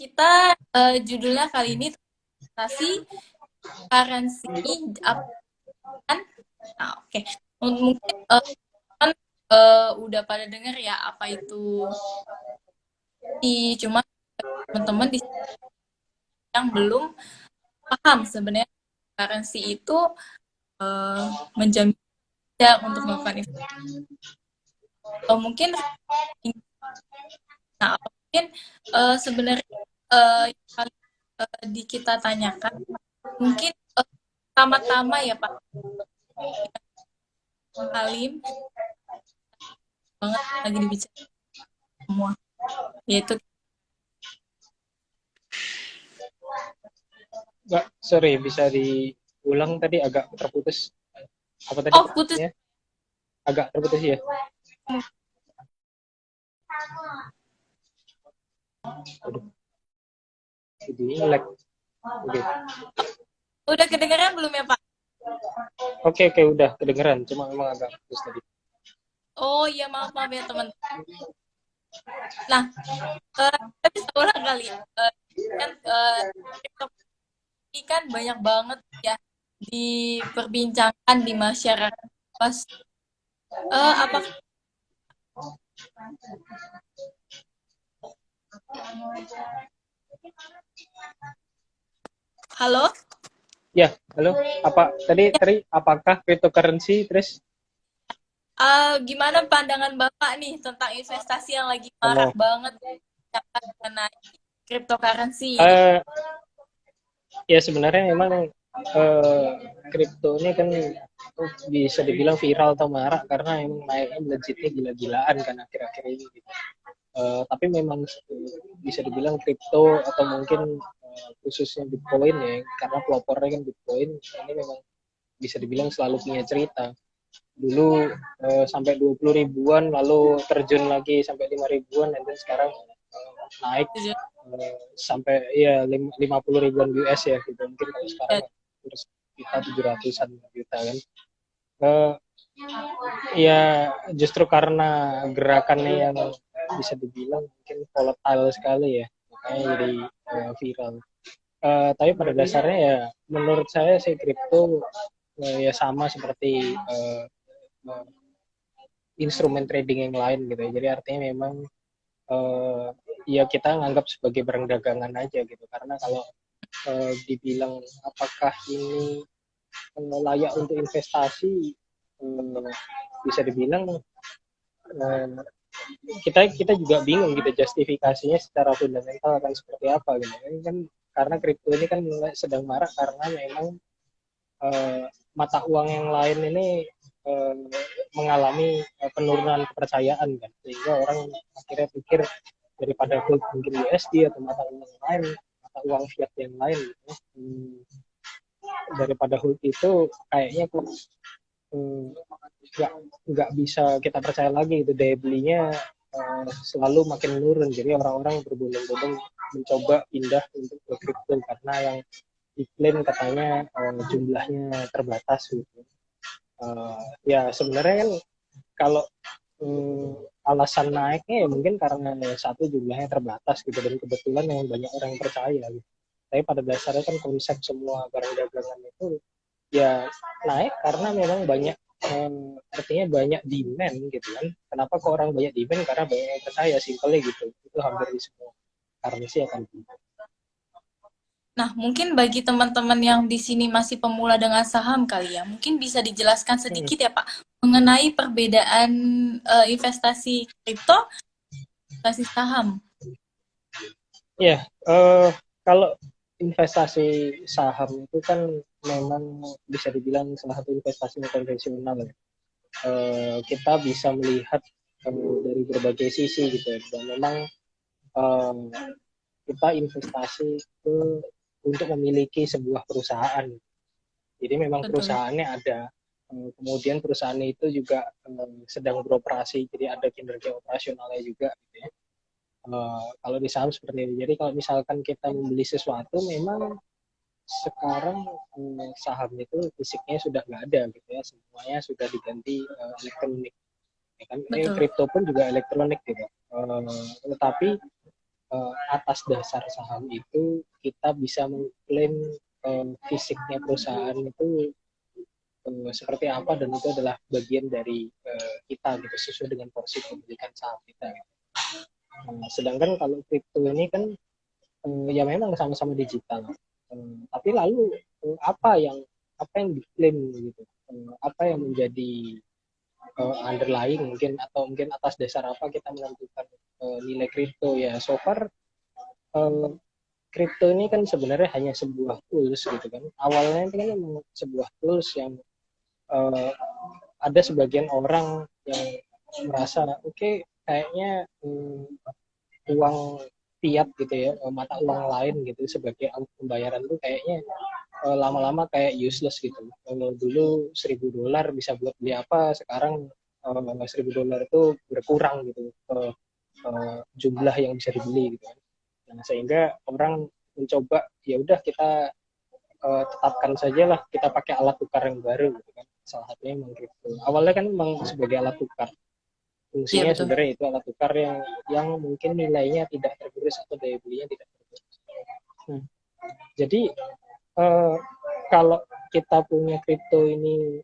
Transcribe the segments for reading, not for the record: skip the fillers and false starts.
kita judulnya kali ini investasi currency apa kan? Nah, oke. Mungkin kan udah pada denger ya apa itu. Cuma teman-teman di sini yang belum paham sebenarnya currency itu menjamin untuk melakukan investasi. Atau mungkin mungkin sebenarnya yang paling di kita tanyakan mungkin pertama-tama ya Pak Halim banget lagi dibicarakan semua, yaitu Nggak, sorry, bisa diulang tadi agak terputus. Apa tadi putus. pertanyaannya? Agak terputus ya? Aduh, jadi lag. Oke, Udah kedengaran belum ya Pak? oke, udah kedengeran. Cuma memang agak putus tadi. Oh iya, maaf ya teman. Nah, kita bisa ulang kali ya. Kan ini kan banyak banget ya diperbincangkan di masyarakat. Pas apakah halo? Ya, halo. Apa tadi apakah cryptocurrency terus? Gimana pandangan Bapak nih tentang investasi yang lagi marak Oh, banget mengenai cryptocurrency ini? eh, ya sebenarnya memang kripto ini kan bisa dibilang viral atau marak karena emang naiknya legitnya gila-gilaan kan akhir-akhir ini gitu. Tapi memang bisa dibilang kripto atau mungkin khususnya Bitcoin ya, karena pelopornya kan Bitcoin, ini memang bisa dibilang selalu punya cerita. Dulu sampai 20 ribuan, lalu terjun lagi sampai 5 ribuan, dan sekarang naik sampai ya 50 ribuan US ya gitu. Mungkin kalau sekarang terus kita 700-an juta kan. Uh, ya justru karena gerakannya yang bisa dibilang mungkin volatile sekali ya, makanya jadi viral. Tapi pada dasarnya ya menurut saya sih kripto ya sama seperti instrumen trading yang lain gitu ya. Jadi artinya memang ya kita nganggap sebagai barang dagangan aja gitu. Karena kalau dibilang apakah ini layak untuk investasi, bisa dibilang kita juga bingung gitu justifikasinya secara fundamental akan seperti apa gitu. Ini kan karena kripto ini kan sedang marak karena memang mata uang yang lain ini uh, mengalami penurunan kepercayaan kan, sehingga orang akhirnya pikir daripada mungkin USD atau mata uang lain, mata uang fiat yang lain gitu, daripada hold itu kayaknya kok nggak bisa kita percaya lagi gitu, daya belinya selalu makin menurun. Jadi orang-orang berbondong-bondong mencoba pindah untuk ke kripto karena yang diklaim katanya jumlahnya terbatas gitu. Ya sebenarnya kan kalau alasan naiknya ya mungkin karena satu jumlahnya terbatas gitu, dan kebetulan yang banyak orang yang percaya gitu. Tapi pada dasarnya kan konsep semua barang dagangan itu ya naik karena memang banyak, artinya banyak demand gitu kan. Kenapa kok orang banyak demand? Karena banyak yang percaya, simpelnya gitu. Itu hampir di semua currency akan gitu. Nah, mungkin bagi teman-teman yang di sini masih pemula dengan saham kali ya, mungkin bisa dijelaskan sedikit ya Pak mengenai perbedaan investasi kripto, investasi saham. Ya, kalau investasi saham itu kan memang bisa dibilang salah satu investasi konvensional ya. Kita bisa melihat dari berbagai sisi gitu ya. Dan memang uh, kita investasi itu untuk memiliki sebuah perusahaan. Jadi memang Betul. perusahaannya ada, kemudian perusahaan itu juga sedang beroperasi, jadi ada kinerja operasionalnya juga gitu ya. Kalau di saham seperti itu. Jadi kalau misalkan kita membeli sesuatu, memang sekarang saham itu fisiknya sudah nggak ada gitu ya, semuanya sudah diganti elektronik. Ya kan? Betul. Kripto pun juga elektronik gitu. Tetapi atas dasar saham itu kita bisa mengklaim fisiknya perusahaan itu seperti apa, dan itu adalah bagian dari kita gitu, sesuai dengan porsi kepemilikan saham kita gitu. Sedangkan kalau kripto ini kan ya memang sama-sama digital, tapi lalu apa yang diklaim gitu, apa yang menjadi underlying mungkin, atau mungkin atas dasar apa kita menentukan nilai kripto. Ya so far kripto ini kan sebenarnya hanya sebuah tools gitu kan. Awalnya itu kan sebuah tools yang ada sebagian orang yang merasa oke, kayaknya uang fiat gitu ya, mata uang lain gitu sebagai alat pembayaran tuh kayaknya lama-lama kayak useless gitu. Kalau dulu $1.000 bisa buat beli apa, sekarang $1.000 itu berkurang gitu jumlah yang bisa dibeli gitu kan. Nah, sehingga orang mencoba ya udah kita tetapkan saja lah, kita pakai alat tukar yang baru gitu kan. Salah satunya memang kripto. Awalnya kan memang sebagai alat tukar. Iya Fungsinya betul. sebenarnya itu alat tukar yang mungkin nilainya tidak tergerus atau daya belinya tidak tergerus. Jadi eh, kalau kita punya kripto ini,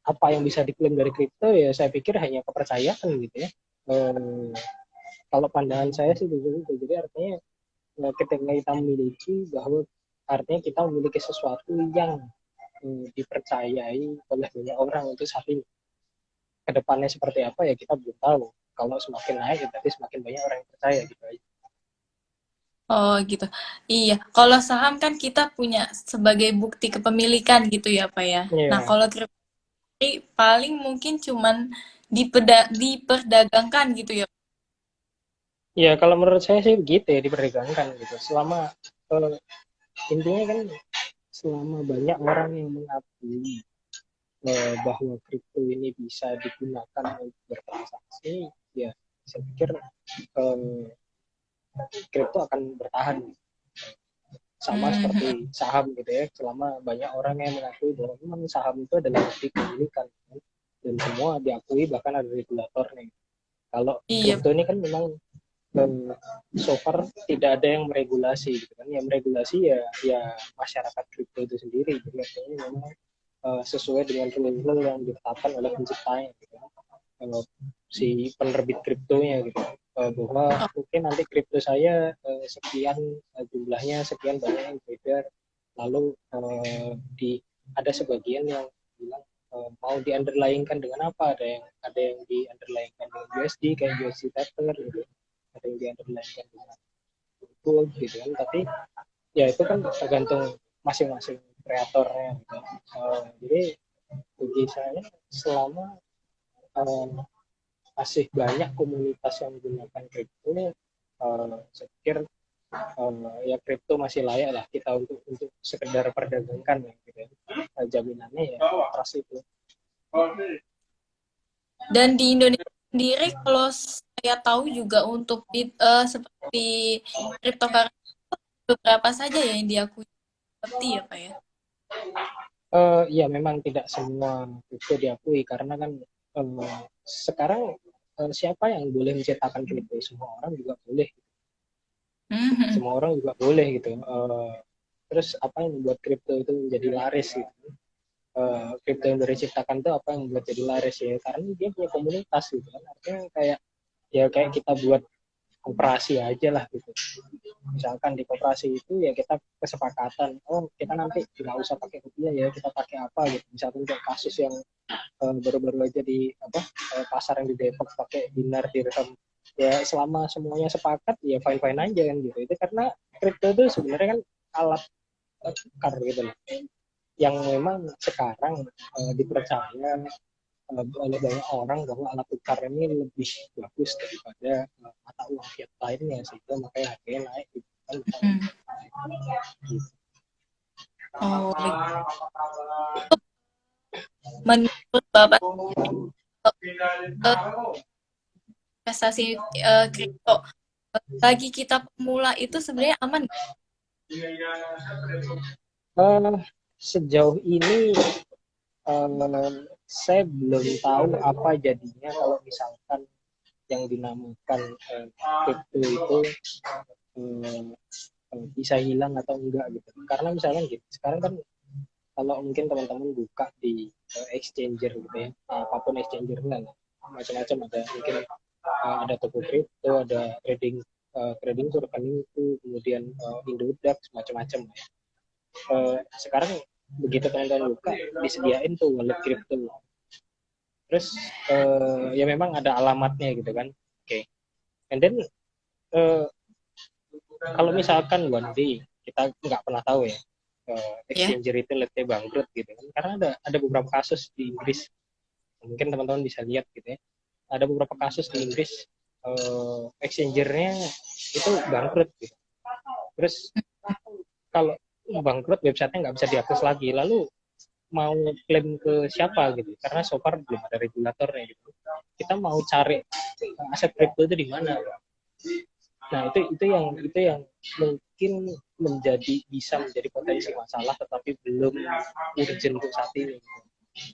apa yang bisa diklaim dari kripto, ya saya pikir hanya kepercayaan gitu ya. Eh, Kalau pandangan saya sih begitu. Jadi artinya ketika kita memiliki, bahwa artinya kita memiliki sesuatu yang dipercayai oleh banyak orang untuk saat ini. Kedepannya seperti apa ya kita belum tahu. Kalau semakin naik ya berarti semakin banyak orang yang percaya gitu aja. Oh gitu. Iya, kalau saham kan kita punya sebagai bukti kepemilikan gitu ya Pak ya. Nah Iya, kalau kripto paling mungkin cuman diperdagangkan gitu ya. ya kalau menurut saya sih begitu ya, diperdagangkan gitu. Selama intinya kan selama banyak orang yang mengakui bahwa kripto ini bisa digunakan untuk bertransaksi, ya saya pikir kripto akan bertahan sama Mhm. seperti saham gitu ya. Selama banyak orang yang mengakui bahwa memang saham itu adalah bukti kepemilikan dan semua diakui, bahkan ada regulatornya. Kalau Iya. kripto ini kan memang so far tidak ada yang meregulasi gitu kan. Yang meregulasi ya masyarakat kripto itu sendiri. Jadi artinya memang sesuai dengan rule yang ditetapkan oleh penciptanya gitu kan. Si penerbit kriptonya gitu, bahwa mungkin nanti kripto saya sekian jumlahnya, sekian banyak yang beredar, lalu ada sebagian yang bilang mau di underlyingkan dengan apa, ada yang di underlyingkan dengan USD kayak USD Tether gitu, ada yang di underlyingkan dengan gold gitu kan. Tapi ya itu kan tergantung masing-masing kreatornya gitu. Jadi bagi saya, selama masih banyak komunitas yang menggunakan kripto, saya pikir ya kripto masih layak lah kita untuk sekedar perdagangkan ya, gitu ya. Jaminannya ya trust itu. Dan di Indonesia sendiri kalau saya tahu juga untuk seperti cryptocurrency beberapa saja ya yang diakui seperti ya Pak ya. Ya memang tidak semua kripto diakui, karena kan sekarang siapa yang boleh menciptakan kripto? Semua orang juga boleh, Mhm. semua orang juga boleh gitu. Terus apa yang membuat kripto itu menjadi laris gitu? Kripto yang baru diciptakan itu apa yang membuat jadi laris ya? Karena dia punya komunitas gitu kan. Artinya kayak kita buat koperasi aja lah gitu. Misalkan di koperasi itu ya kita kesepakatan, oh kita nanti nggak usah pakai rupiah ya, kita pakai apa gitu. Misalkan kayak kasus yang baru-baru aja di pasar yang di Depok pakai dinar dirham, ya selama semuanya sepakat ya fine fine aja kan gitu. Itu karena kripto itu sebenarnya kan alat tukar gitu loh, yang memang sekarang dipercaya oleh banyak orang bahwa alat tukar ini lebih bagus daripada mata uang fiat lainnya, sehingga makanya harganya naik gitu kan. Mhm. Gitu. Oh, menurut Bapak eh, investasi kripto bagi kita pemula itu sebenarnya aman nggak? Uh, Sejauh ini saya belum tahu apa jadinya kalau misalkan yang dinamakan kripto itu eh, bisa hilang atau enggak gitu. Karena misalkan gitu, sekarang kan kalau mungkin teman-teman buka di exchanger gitu ya, apapun exchanger lah, macam-macam ada mungkin ada toko kripto, ada trading itu rekening itu, kemudian Indodax macam-macam ya. Sekarang begitu teman-teman buka disediain tuh wallet kripto, terus ya memang ada alamatnya gitu kan, oke okay. And then kalau misalkan one day kita nggak pernah tahu ya, Ya. exchanger itu let's say bangkrut gitu kan, karena ada beberapa kasus di Inggris, mungkin teman-teman bisa lihat gitu ya, ada beberapa kasus di Inggris exchangernya itu bangkrut gitu. Terus kalau bangkrut websitenya nggak bisa diakses lagi, lalu mau klaim ke siapa gitu, karena so far belum ada regulatornya gitu. Kita mau cari aset kripto itu di mana. Nah itu yang mungkin bisa menjadi potensi masalah, tetapi belum urgent untuk saat ini.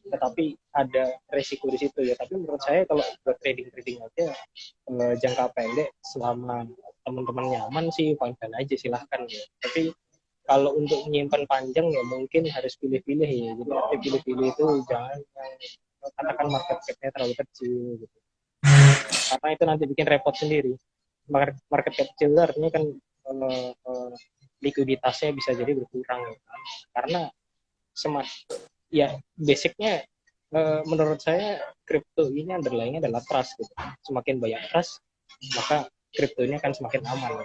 Tetapi ada resiko di situ ya. Tapi menurut saya kalau buat trading aja jangka pendek, selama teman-teman nyaman sih fine aja, silahkan ya. Tapi kalau untuk menyimpan panjang ya mungkin harus pilih-pilih ya. Jadi arti pilih-pilih itu jangan katakan market cap-nya terlalu kecil gitu. Karena itu nanti bikin repot sendiri. Market cap kecil artinya kan likuiditasnya bisa jadi berkurang ya. Karena ya basicnya menurut saya kripto ini underlying-nya adalah trust gitu. Semakin banyak trust, maka kripto ini akan semakin aman.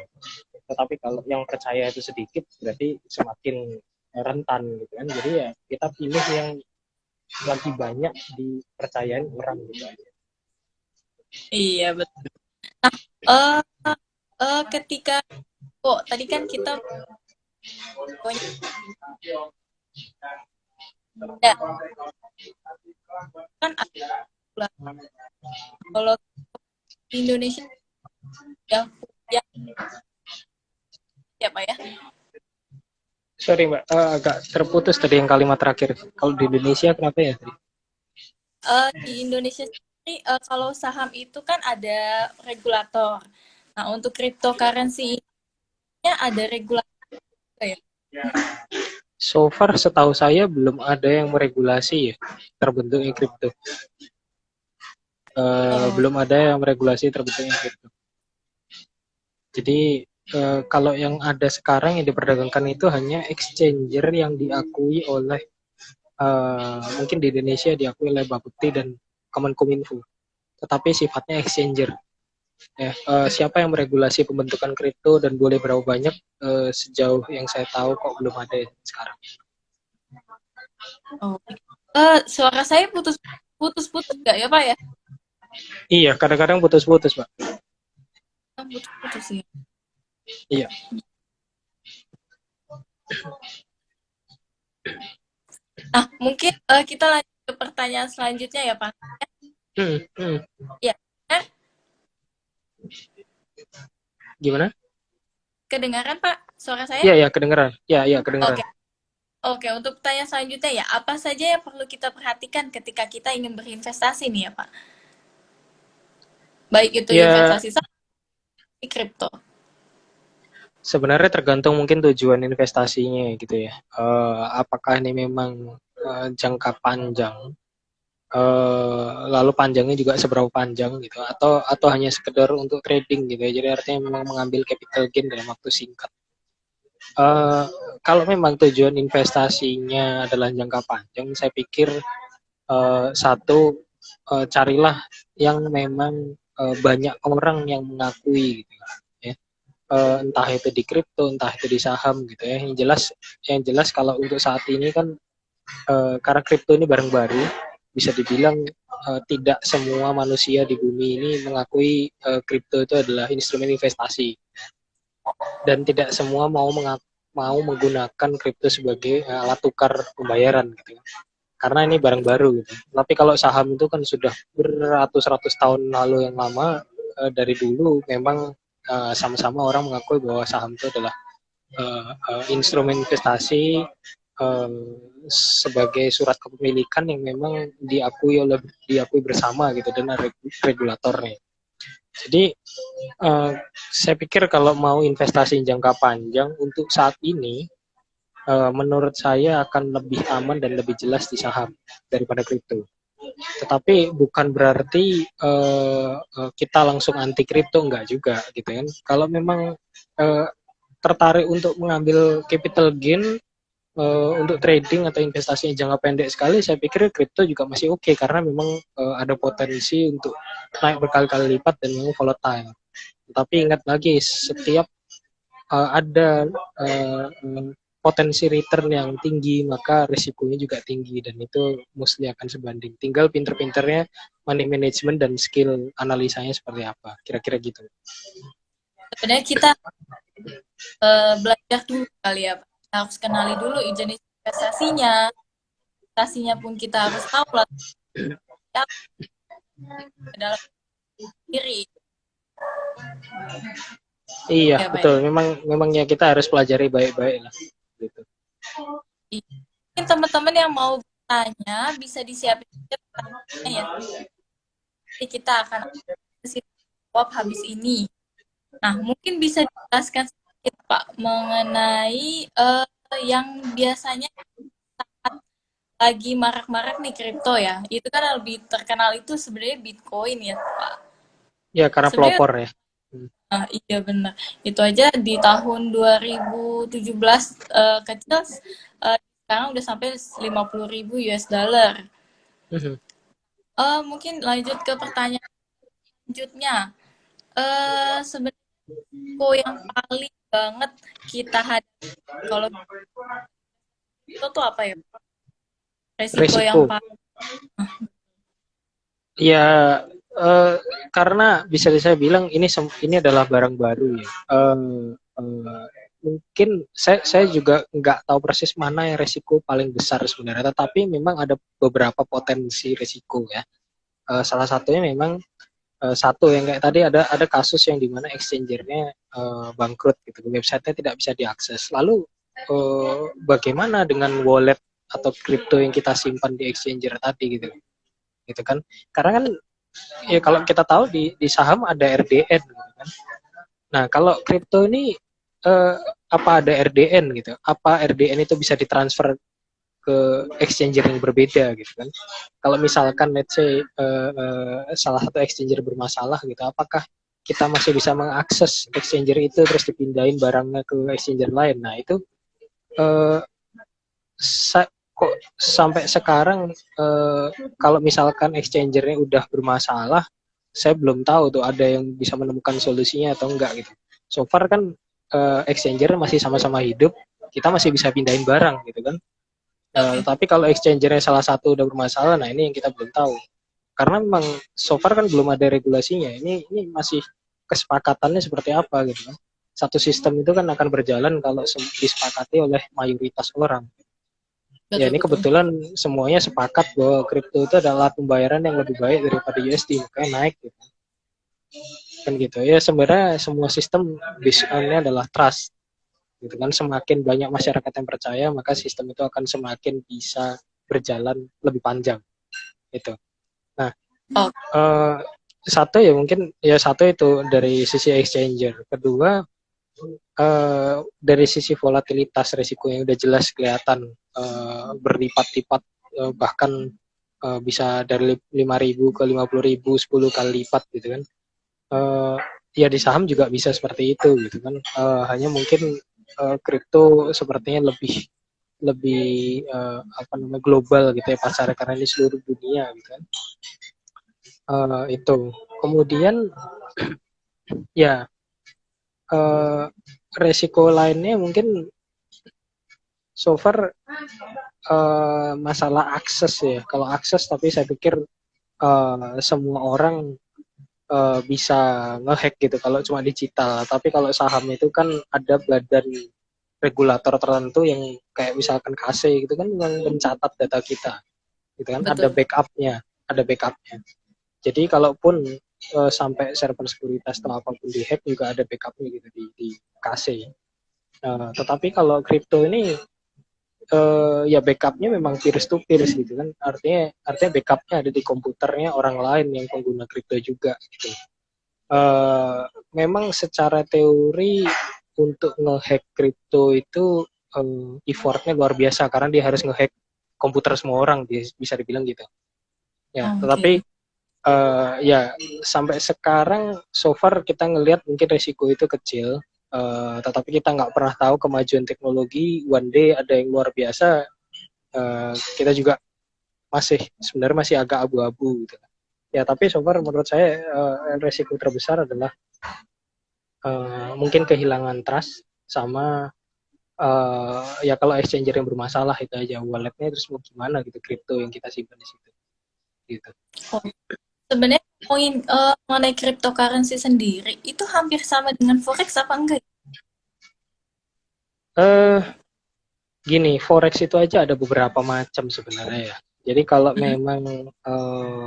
Tetapi kalau yang percaya itu sedikit, berarti semakin rentan gitu kan. Jadi ya kita pilih yang lagi banyak dipercayain orang gitu aja. Iya, betul. Nah, ketika tadi kan kita ya, kan kalau di Indonesia ya ya ya Pak ya. Sorry Mbak, agak terputus tadi yang kalimat terakhir. Kalau di Indonesia kenapa ya? Di Indonesia sendiri kalau saham itu kan ada regulator. Nah, untuk cryptocurrency-nya ada regulator ya? So far setahu saya belum ada yang meregulasi ya terbentuknya kripto. Belum ada yang meregulasi terbentuknya kripto. Jadi kalau yang ada sekarang yang diperdagangkan itu hanya exchanger yang diakui oleh mungkin di Indonesia diakui oleh Bapepti dan Kemenkominfo. Tetapi sifatnya exchanger. Ya, siapa yang meregulasi pembentukan kripto dan boleh berapa banyak, sejauh yang saya tahu kok belum ada sekarang. Oh. Suara saya putus-putus nggak ya Pak ya? Iya, kadang-kadang putus-putus Pak. Putus-putus ya. Iya. Nah, mungkin kita lanjut ke pertanyaan selanjutnya ya Pak. Ya, kan? Gimana? Kedengaran Pak suara saya? Iya, kedengeran. Iya, kedengeran. Oke, untuk pertanyaan selanjutnya ya, apa saja yang perlu kita perhatikan ketika kita ingin berinvestasi nih ya Pak? Baik itu Ya, investasi saham, kripto. sebenarnya tergantung mungkin tujuan investasinya gitu ya. Apakah ini memang jangka panjang, lalu panjangnya juga seberapa panjang gitu, atau hanya sekedar untuk trading gitu ya. Jadi artinya memang mengambil capital gain dalam waktu singkat. Kalau memang tujuan investasinya adalah jangka panjang, saya pikir satu, carilah yang memang banyak orang yang mengakui gitu ya. Entah itu di kripto, entah itu di saham gitu ya. Yang jelas kalau untuk saat ini kan karena kripto ini barang baru, bisa dibilang tidak semua manusia di bumi ini mengakui kripto itu adalah instrumen investasi, dan tidak semua mau menggunakan kripto sebagai alat tukar pembayaran gitu, karena ini barang baru gitu. Tapi kalau saham itu kan sudah beratus-ratus tahun lalu yang lama, dari dulu memang sama-sama orang mengakui bahwa saham itu adalah instrumen investasi, sebagai surat kepemilikan yang memang diakui bersama gitu, dan regulatornya. Jadi saya pikir kalau mau investasi jangka panjang untuk saat ini, menurut saya akan lebih aman dan lebih jelas di saham daripada kripto. Tetapi bukan berarti kita langsung anti kripto, enggak juga gitu kan. Kalau memang uh, tertarik untuk mengambil capital gain untuk trading atau investasi jangka pendek sekali, saya pikir kripto juga masih oke karena memang ada potensi untuk naik berkali-kali lipat dan memang volatile. Tapi ingat lagi, setiap ada potensi return yang tinggi, maka risikonya juga tinggi dan itu mesti akan sebanding. Tinggal pinter-pinternya money management dan skill analisanya seperti apa. Kira-kira gitu. Sebenarnya kita belajar dulu kali ya, Pak. Kita harus kenali dulu jenis investasinya. Investasinya pun kita harus tahu lah ya, dalam diri. Iya, Ya, baik. betul. Memangnya kita harus pelajari baik-baik lah. Gitu. Mungkin teman-teman yang mau bertanya bisa disiapin pertanyaannya ya. Jadi kita akan jawab habis ini. Nah, mungkin bisa dijelaskan sedikit Pak mengenai yang biasanya lagi marak-marak nih kripto ya. Itu kan lebih terkenal itu sebenarnya Bitcoin ya Pak. Ya, karena Sebenarnya pelopor ya. iya benar. Itu aja di tahun 2017 kecil sekarang udah sampai 50.000 US dollar. Mungkin lanjut ke pertanyaan selanjutnya. Sebenarnya resiko yang paling banget kita hadapi kalau itu tuh apa ya? Resiko yang Resiko. paling Ya, karena bisa saya bilang ini adalah barang baru ya. Mungkin saya juga nggak tahu persis mana yang resiko paling besar sebenarnya, tetapi memang ada beberapa potensi resiko ya. Salah satunya memang satu yang kayak tadi ada kasus yang dimana exchangernya bangkrut gitu, websitenya tidak bisa diakses. Lalu bagaimana dengan wallet atau kripto yang kita simpan di exchanger tadi gitu kan? Karena kan ya kalau kita tahu di saham ada RDN gitu kan. Nah, kalau kripto ini apa ada RDN gitu? Apa RDN itu bisa ditransfer ke exchanger yang berbeda gitu kan? Kalau misalkan let's say salah satu exchanger bermasalah gitu, apakah kita masih bisa mengakses exchanger itu terus dipindahin barangnya ke exchanger lain? Nah, itu uh, kok sampai sekarang kalau misalkan exchangernya udah bermasalah, saya belum tahu tuh ada yang bisa menemukan solusinya atau enggak gitu. So far kan exchanger masih sama-sama hidup, kita masih bisa pindahin barang gitu kan. oke. Tapi kalau exchangernya salah satu udah bermasalah, nah ini yang kita belum tahu. Karena memang so far kan belum ada regulasinya. Ini masih kesepakatannya seperti apa gitu kan. Satu sistem itu kan akan berjalan kalau disepakati oleh mayoritas orang. Ya Betul ini betul. kebetulan semuanya sepakat bahwa kripto itu adalah pembayaran yang lebih baik daripada USD, makanya naik gitu. Kan gitu. Ya sebenarnya semua sistem basicnya adalah trust. Gitu kan, semakin banyak masyarakat yang percaya, maka sistem itu akan semakin bisa berjalan lebih panjang. Itu. Nah, Oh, eh, satu ya mungkin ya satu itu dari sisi exchanger. Kedua dari sisi volatilitas risiko yang udah jelas kelihatan berlipat-lipat, bahkan bisa dari 5.000 ke 50.000 10 kali lipat gitu kan. Uh, ya di saham juga bisa seperti itu gitu kan. Hanya mungkin kripto sepertinya lebih lebih apa namanya global gitu ya pasarnya karena ini seluruh dunia gitu kan. Itu kemudian ya resiko lainnya mungkin so far masalah akses ya. Kalau akses, tapi saya pikir semua orang bisa ngehack gitu kalau cuma digital. Tapi kalau saham itu kan ada badan regulator tertentu yang kayak misalkan KC gitu kan yang mencatat data kita, gitu kan betul. ada backupnya. Jadi kalaupun sampai server sekuritas atau apapun dihack juga ada backupnya gitu di KC. Tetapi kalau kripto ini ya backupnya memang peers to peers gitu kan, artinya backupnya ada di komputernya orang lain yang pengguna kripto juga gitu. uh, memang secara teori untuk ngehack kripto itu effortnya luar biasa karena dia harus ngehack komputer semua orang, bisa dibilang gitu. Ya, tetapi Oke. ya sampai sekarang so far kita ngelihat mungkin resiko itu kecil, tetapi kita nggak pernah tahu kemajuan teknologi one day ada yang luar biasa. Kita juga sebenarnya masih agak abu-abu gitu. Ya tapi so far menurut saya resiko terbesar adalah mungkin kehilangan trust sama ya kalau exchanger yang bermasalah itu aja, walletnya terus mau gimana gitu, kripto yang kita simpan di situ gitu. Oh, sebenarnya poin mengenai cryptocurrency sendiri itu hampir sama dengan forex apa enggak? eh Gini, forex itu aja ada beberapa macam sebenarnya ya. Jadi kalau Mm-mm. memang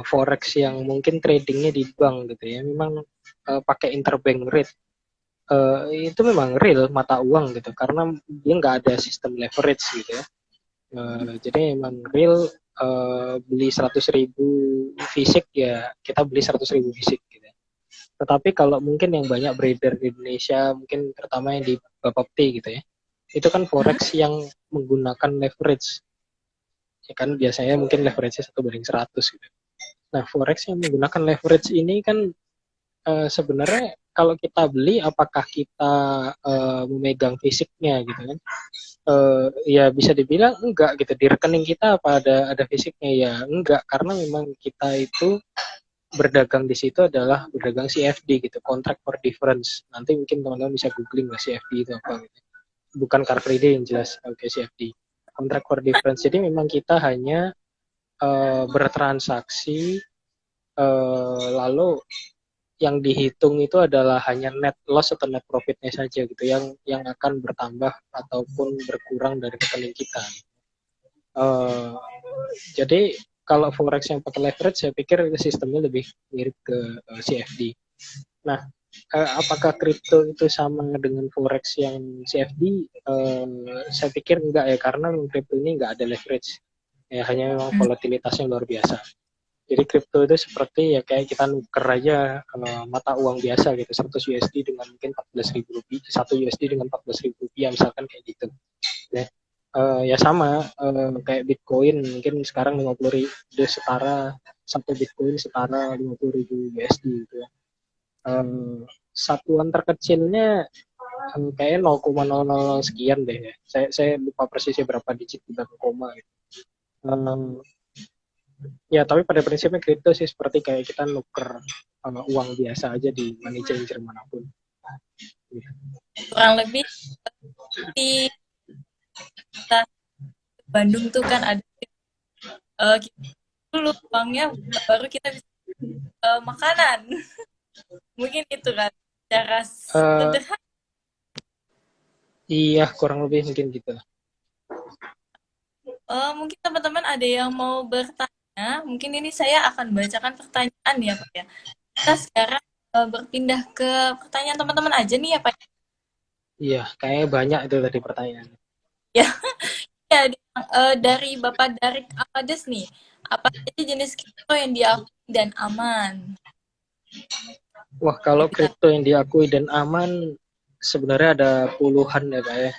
forex yang mungkin tradingnya di bank gitu ya, memang pakai interbank rate, itu memang real mata uang gitu, karena dia nggak ada sistem leverage gitu ya. Jadi memang real, beli 100.000 fisik ya kita beli 100.000 fisik gitu ya. Tetapi kalau mungkin yang banyak beredar di Indonesia, mungkin terutama yang di Bapepti gitu ya, itu kan Mm-mm. forex yang menggunakan leverage. Ya kan biasanya mungkin leverage-nya 1:100 gitu. Nah, forex yang menggunakan leverage ini kan sebenarnya kalau kita beli, apakah kita memegang fisiknya gitu kan? Ya bisa dibilang enggak gitu. Di rekening kita apa ada fisiknya, ya enggak, karena memang kita itu berdagang di situ adalah berdagang CFD gitu, contract for difference. Nanti mungkin teman-teman bisa googling lah CFD itu apa gitu. Bukan car free day yang jelas, oke, okay, CFD. Contract for difference. Jadi memang kita hanya bertransaksi, lalu yang dihitung itu adalah hanya net loss atau net profitnya saja gitu, yang akan bertambah ataupun berkurang dari rekening kita. Uh, jadi kalau forex yang pakai leverage, saya pikir sistemnya lebih mirip ke CFD. Nah, apakah kripto itu sama dengan forex yang CFD? Saya pikir enggak ya, karena kripto ini enggak ada leverage. Ya, hanya memang volatilitasnya luar biasa. Jadi kripto itu seperti ya kayak kita nuker aja mata uang biasa gitu, 100 USD dengan mungkin 14.000 rupiah, 1 USD dengan 14.000 rupiah misalkan kayak gitu. Ya, ya sama kayak Bitcoin, mungkin sekarang 50.000 setara, satu Bitcoin setara 50.000 USD gitu ya. Satuan terkecilnya kayaknya 0,000 sekian deh ya. Saya lupa persisnya berapa digit di belakang koma gitu. Ya, tapi pada prinsipnya kripto sih seperti kayak kita nuker uang biasa aja di money changer manapun. Gitu. Kurang lebih di kita Bandung tuh kan ada kita dulu uangnya baru kita bisa makanan. Mungkin itu kan cara Uh, sederhana. iya, kurang lebih mungkin gitu. Mungkin teman-teman ada yang mau bertanya. Mungkin ini saya akan bacakan pertanyaan ya Pak ya. Kita sekarang berpindah ke pertanyaan teman-teman aja nih ya Pak. Iya, kayaknya banyak itu tadi pertanyaan. Ya, ya dari Bapak Darik Amades nih. Apa saja jenis kripto yang diakui dan aman? Wah, Boleh kalau kita. kripto yang diakui dan aman, sebenarnya ada puluhan ya Kak ya,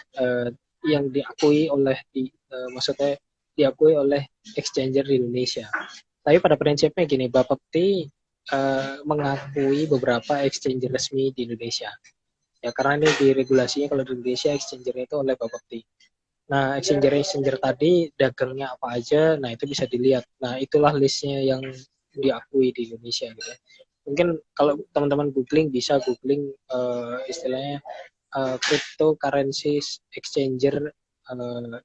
yang diakui oleh maksudnya diakui oleh exchanger di Indonesia. Tapi pada prinsipnya gini, Bapepti mengakui beberapa exchanger resmi di Indonesia. Ya karena ini di regulasinya kalau di Indonesia exchanger itu oleh Bapepti. Nah, exchanger tadi dagangnya apa aja, nah itu bisa dilihat. Nah, itulah listnya yang diakui di Indonesia gitu ya. Mungkin kalau teman-teman googling, bisa googling istilahnya cryptocurrency exchanger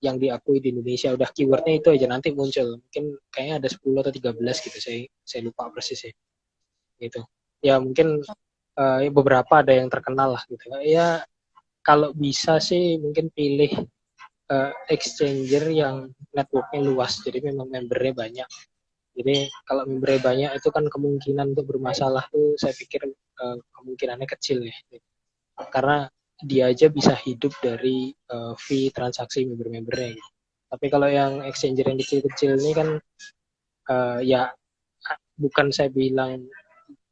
yang diakui di Indonesia. Udah keywordnya itu aja nanti muncul. Mungkin kayaknya ada 10 atau 13 gitu, saya lupa persisnya gitu. Ya mungkin beberapa ada yang terkenal lah gitu. Ya kalau bisa sih mungkin pilih exchanger yang networknya luas, jadi memang membernya banyak. Jadi kalau membernya banyak itu kan kemungkinan untuk bermasalah tuh saya pikir kemungkinannya kecil ya, karena dia aja bisa hidup dari fee transaksi member-membernya gitu. Tapi kalau yang exchanger yang kecil-kecil ini kan ya bukan saya bilang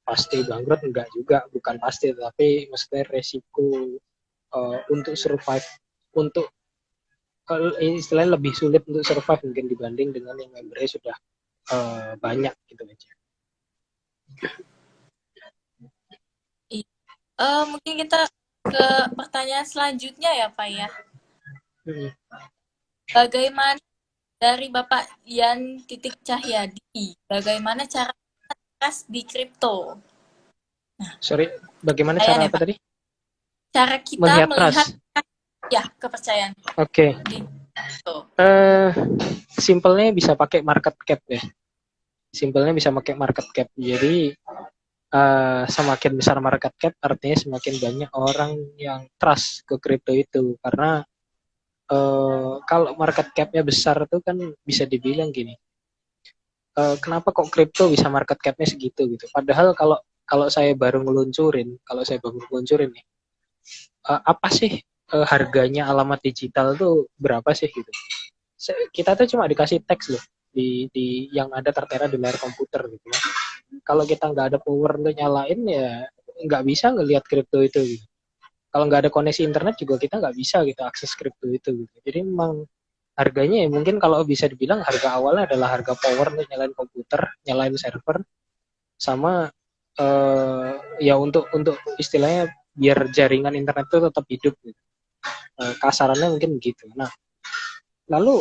pasti bangkrut enggak juga, bukan pasti, tapi maksudnya resiko untuk survive, untuk istilahnya lebih sulit untuk survive mungkin dibanding dengan yang membernya sudah banyak gitu aja. Mungkin kita ke pertanyaan selanjutnya ya Pak ya. Hmm. Bagaimana dari Bapak Yan Titik Cahyadi, bagaimana cara investasi di kripto? Sorry, bagaimana Saya cara nih apa Pak, tadi? cara kita Melihat melihat trust. ya kepercayaan Oke. di kripto. Simpelnya bisa pakai market cap ya. Simpelnya bisa pakai market cap. Jadi semakin besar market cap artinya semakin banyak orang yang trust ke kripto itu, karena kalau market capnya besar itu kan bisa dibilang gini, kenapa kok kripto bisa market capnya segitu gitu, padahal kalau kalau saya baru ngeluncurin nih, apa sih harganya alamat digital tuh berapa sih gitu. Kita tuh cuma dikasih teks loh di yang ada tertera di layar komputer gitu. Kalau kita nggak ada power untuk nyalain ya nggak bisa ngelihat kripto itu gitu. Kalau nggak ada koneksi internet juga kita nggak bisa gitu akses kripto itu gitu. Jadi memang harganya ya mungkin kalau bisa dibilang harga awalnya adalah harga power untuk nyalain komputer, nyalain server, sama ya untuk istilahnya biar jaringan internet itu tetap hidup gitu. Kasarannya mungkin begitu. Nah, lalu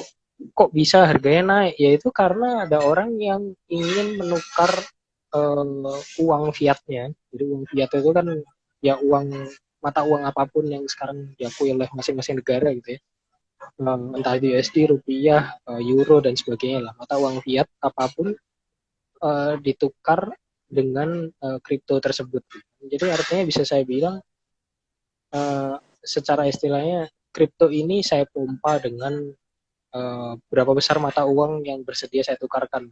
kok bisa harganya naik? Yaitu karena ada orang yang ingin menukar uang fiatnya. Jadi uang fiat itu kan ya uang mata uang apapun yang sekarang diakui oleh masing-masing negara gitu ya. Entah itu USD, rupiah, euro dan sebagainya lah. Mata uang fiat apapun ditukar dengan kripto tersebut. Jadi artinya bisa saya bilang secara istilahnya kripto ini saya pompa dengan berapa besar mata uang yang bersedia saya tukarkan.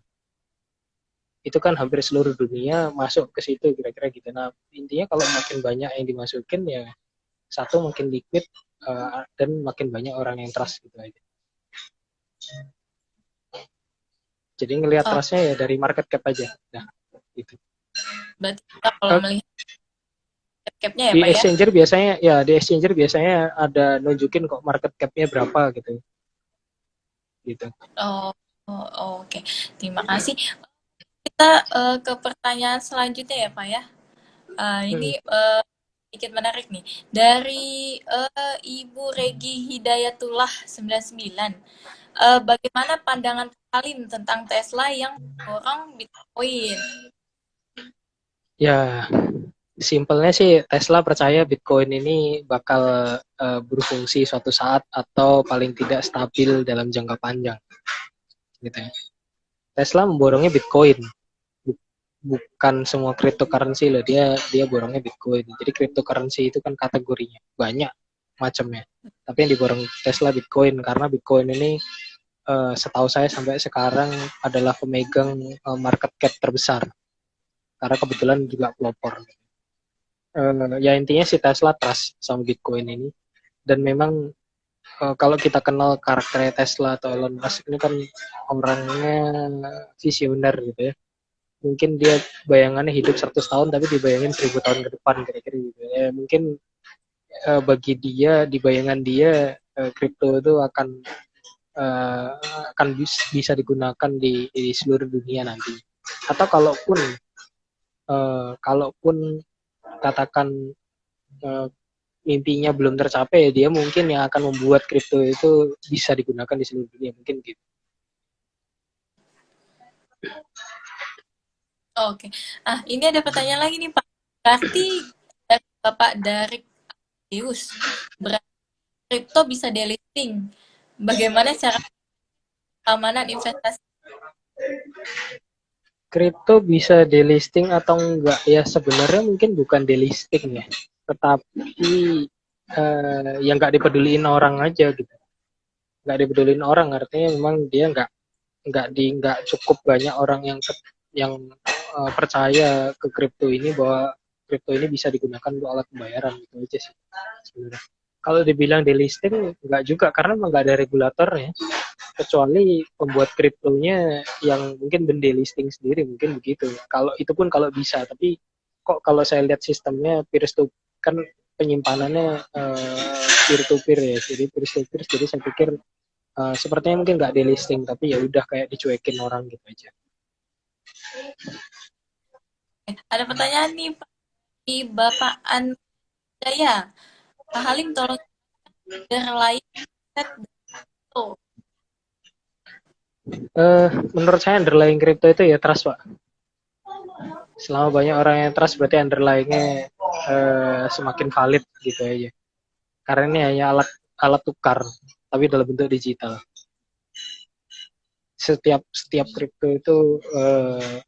Itu kan hampir seluruh dunia masuk ke situ kira-kira gitu. Nah, intinya kalau makin banyak yang dimasukin ya satu makin liquid dan makin banyak orang yang trust gitu aja. Jadi ngelihat Oh, trustnya ya dari market cap aja. Nah, gitu. berarti kita kalau Uh, melihat capnya ya di Pak ya. exchanger biasanya ada nunjukin kok market capnya berapa gitu. Gitu. Oh, oke. Terima kasih. Kita ke pertanyaan selanjutnya ya Pak ya. Ini Hmm. sedikit menarik nih. Dari Ibu Regi Hidayatullah 99. Bagaimana pandangan kalian tentang Tesla yang mendorong Bitcoin? Ya, simpelnya sih Tesla percaya Bitcoin ini bakal berfungsi suatu saat atau paling tidak stabil dalam jangka panjang, gitu ya. Tesla memborongnya Bitcoin, bukan semua cryptocurrency loh. Dia borongnya Bitcoin. Jadi cryptocurrency itu kan kategorinya banyak macamnya. Tapi yang diborong Tesla Bitcoin karena Bitcoin ini setahu saya sampai sekarang adalah pemegang market cap terbesar. Karena kebetulan juga pelopor. Ya intinya si Tesla trust sama Bitcoin ini, dan memang kalau kita kenal karakter Tesla atau Elon Musk ini kan orangnya visioner gitu ya, mungkin dia bayangannya hidup 100 tahun tapi dibayangin 1000 tahun ke depan kira-kira gitu ya. Mungkin bagi dia di bayangan dia kripto itu uh, akan bisa digunakan di seluruh dunia nanti, atau kalaupun katakan uh, mimpinya belum tercapai, dia mungkin yang akan membuat kripto itu bisa digunakan di seluruh dunia, mungkin gitu. Oke. Ini ada pertanyaan lagi nih Pak. Berarti dari Bapak dari Deus, berarti kripto bisa delisting. Bagaimana cara keamanan investasi? Kripto bisa delisting atau enggak ya, sebenarnya mungkin bukan delisting ya, tetapi yang nggak dipeduliin orang aja gitu. Nggak dipeduliin orang artinya memang dia nggak cukup banyak orang yang percaya ke kripto ini, bahwa kripto ini bisa digunakan untuk alat pembayaran, gitu aja sih sebenarnya. Kalau dibilang delisting nggak juga, karena memang nggak ada regulatornya, kecuali pembuat kriptonya yang mungkin mendelisting sendiri, mungkin begitu. Kalau itu pun kalau bisa, tapi kok kalau saya lihat sistemnya peer to kan penyimpanannya peer to peer ya, jadi peer to peer, jadi saya pikir sepertinya mungkin nggak delisting, tapi ya udah kayak dicuekin orang gitu aja. Ada pertanyaan nih Pak, di Bapak Andaya. Pak Halim tolong underlying set tuh. Menurut saya underlying crypto itu ya trust, Pak. Selama banyak orang yang trust, berarti underlyingnya semakin valid gitu aja. Karena ini hanya alat alat tukar, tapi dalam bentuk digital. Setiap kripto itu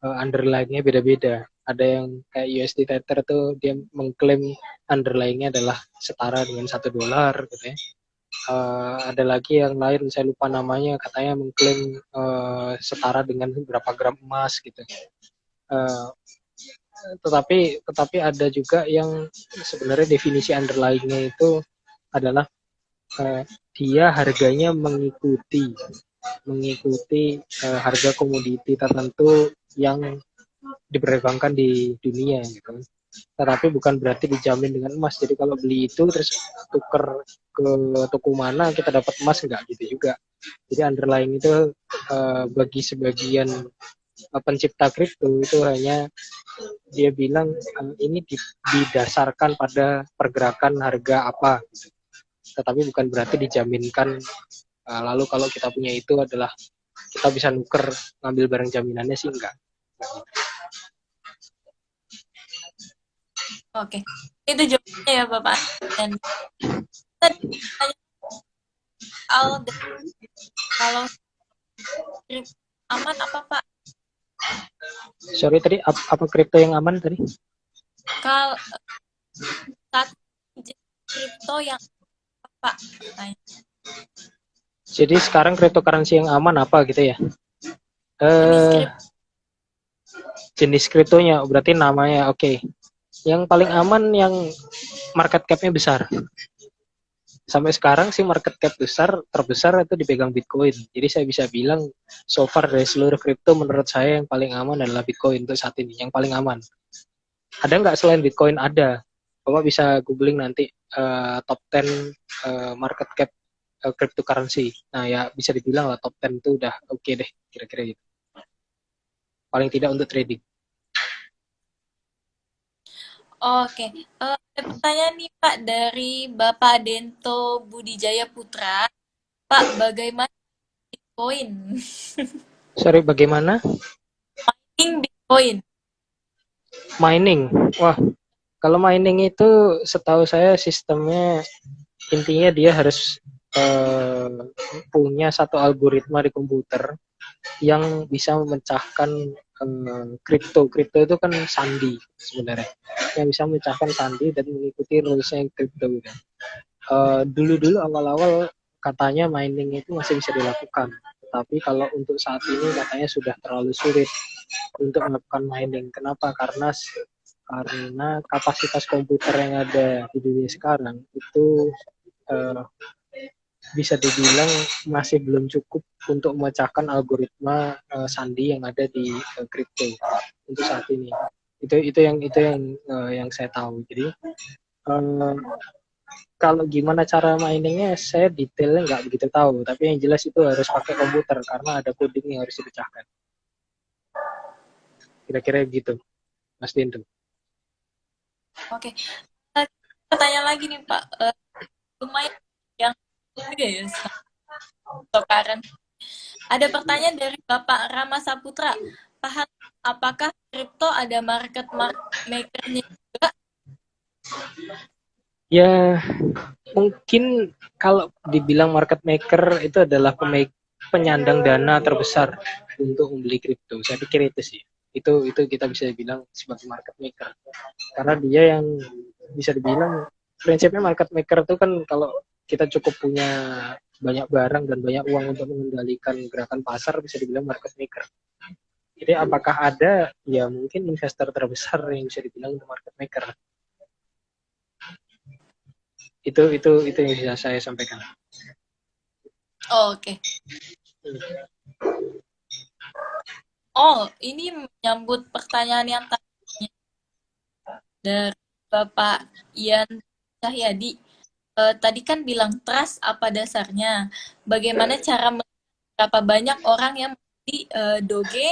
underlyingnya beda-beda. Ada yang kayak USD Tether tuh dia mengklaim underlyingnya adalah setara dengan $1 gitu ya. Ada lagi yang lain saya lupa namanya, katanya mengklaim setara dengan berapa gram emas gitu. Uh, tetapi ada juga yang sebenarnya definisi underlyingnya itu adalah dia harganya mengikuti harga komoditi tertentu yang diperdagangkan di dunia gitu. Tetapi bukan berarti dijamin dengan emas. Jadi kalau beli itu terus tuker ke toko mana kita dapat emas, enggak gitu juga. Jadi underlying itu bagi sebagian pencipta kripto itu hanya dia bilang ini didasarkan pada pergerakan harga apa gitu. Tetapi bukan berarti dijaminkan lalu kalau kita punya itu adalah kita bisa nuker ngambil barang jaminannya sih enggak. Oke, itu jawabannya ya Bapak. Dan tadi Alda, kalau aman apa Pak? Sorry tadi apa kripto yang aman tadi? Kalau saat kripto yang apa? Jadi sekarang cryptocurrency yang aman apa gitu ya? Jenis kriptonya berarti namanya oke. Yang paling aman yang market cap-nya besar. Sampai sekarang sih market cap terbesar itu dipegang Bitcoin. Jadi saya bisa bilang so far dari seluruh kripto menurut saya yang paling aman adalah Bitcoin untuk saat ini, yang paling aman. Ada nggak selain Bitcoin? Ada. Bapak bisa googling nanti top 10 market cap cryptocurrency. Nah ya bisa dibilang lah top 10 itu udah oke deh kira-kira gitu. Paling tidak untuk trading. Oke, ada pertanyaan nih Pak dari Bapak Dento Budijaya Putra. Pak, bagaimana Bitcoin? Sorry, bagaimana? Bitcoin. Mining. Wah, kalau mining itu setahu saya sistemnya intinya dia harus punya satu algoritma di komputer yang bisa memecahkan kripto. Kripto itu kan sandi sebenarnya. Yang bisa memecahkan sandi dan mengikuti rulesnya kripto gitu. Dulu-dulu awal-awal katanya mining itu masih bisa dilakukan. Tapi kalau untuk saat ini katanya sudah terlalu sulit untuk melakukan mining. Kenapa? Karena kapasitas komputer yang ada di dunia sekarang itu bisa dibilang masih belum cukup untuk memecahkan algoritma sandi yang ada di kripto untuk saat ini. Itu yang saya tahu. Jadi kalau gimana cara mainnya saya detailnya nggak begitu tahu, tapi yang jelas itu harus pakai komputer karena ada coding yang harus dipecahkan. Kira-kira gitu, Mas Dindu. Oke, pertanyaan lagi nih Pak. Lumayan yang juga ya sekarang. Ada pertanyaan dari Bapak Rama Saputra. Pak, apakah kripto ada market makernya juga? Ya, mungkin kalau dibilang market maker itu adalah penyandang dana terbesar untuk membeli kripto. Saya pikir itu sih. Itu kita bisa bilang sebagai market maker. Karena dia yang bisa dibilang prinsipnya market maker itu kan kalau kita cukup punya banyak barang dan banyak uang untuk mengendalikan gerakan pasar, bisa dibilang market maker. Jadi apakah ada? Ya mungkin investor terbesar yang bisa dibilang untuk market maker. Itu yang bisa saya sampaikan. Oke. Oh, ini menyambut pertanyaan yang tadi. dari Bapak Ian Cahyadi. Tadi kan bilang trust apa dasarnya? Bagaimana cara berapa banyak orang yang membeli Doge,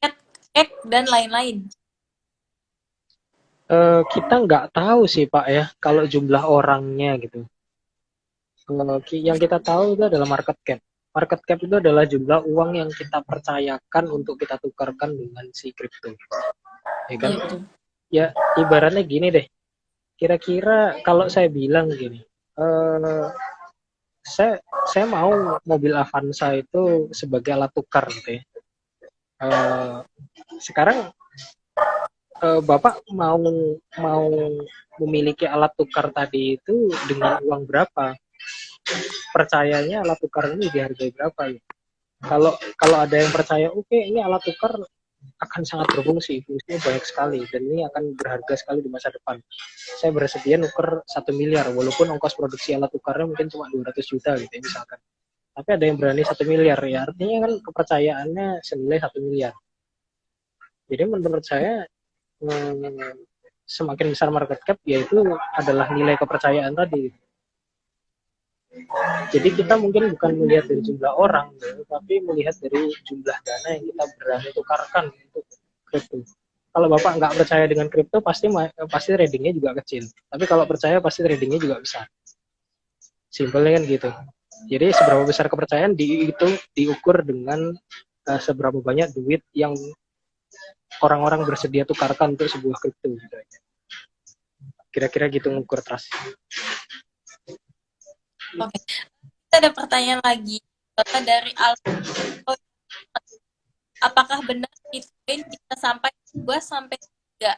Cat, Egg, dan lain-lain? Kita nggak tahu sih Pak ya, kalau jumlah orangnya gitu. Yang kita tahu itu adalah market cap. Market cap itu adalah jumlah uang yang kita percayakan untuk kita tukarkan dengan si kripto, ya kan? Iya betul. Ya ibaratnya gini deh. Kira-kira kalau saya bilang gini, eh, saya mau mobil Avanza itu sebagai alat tukar gitu ya. Eh, Sekarang Bapak mau mau memiliki alat tukar tadi itu dengan uang berapa? Percayanya alat tukar ini dihargai berapa ya? Kalau ada yang percaya, oke ini alat tukar akan sangat berfungsi, fungsinya banyak sekali dan ini akan berharga sekali di masa depan. Saya bersedia nuker 1 miliar, walaupun ongkos produksi alat tukarnya mungkin cuma 200 juta gitu ya misalkan. Tapi ada yang berani 1 miliar, ya artinya kan kepercayaannya senilai 1 miliar. Jadi menurut saya semakin besar market cap, yaitu adalah nilai kepercayaan tadi. Jadi kita mungkin bukan melihat dari jumlah orang, tapi melihat dari jumlah dana yang kita berani tukarkan untuk kripto. Kalau Bapak nggak percaya dengan kripto, pasti tradingnya juga kecil. Tapi kalau percaya, pasti tradingnya juga besar. Simpelnya kan gitu. Jadi seberapa besar kepercayaan diukur dengan seberapa banyak duit yang orang-orang bersedia tukarkan untuk sebuah kripto. Gitu. Kira-kira gitu ngukur trust. Oke, kita ada pertanyaan lagi. Dari Alfa, apakah benar Bitcoin bisa sampai 2 sampai 3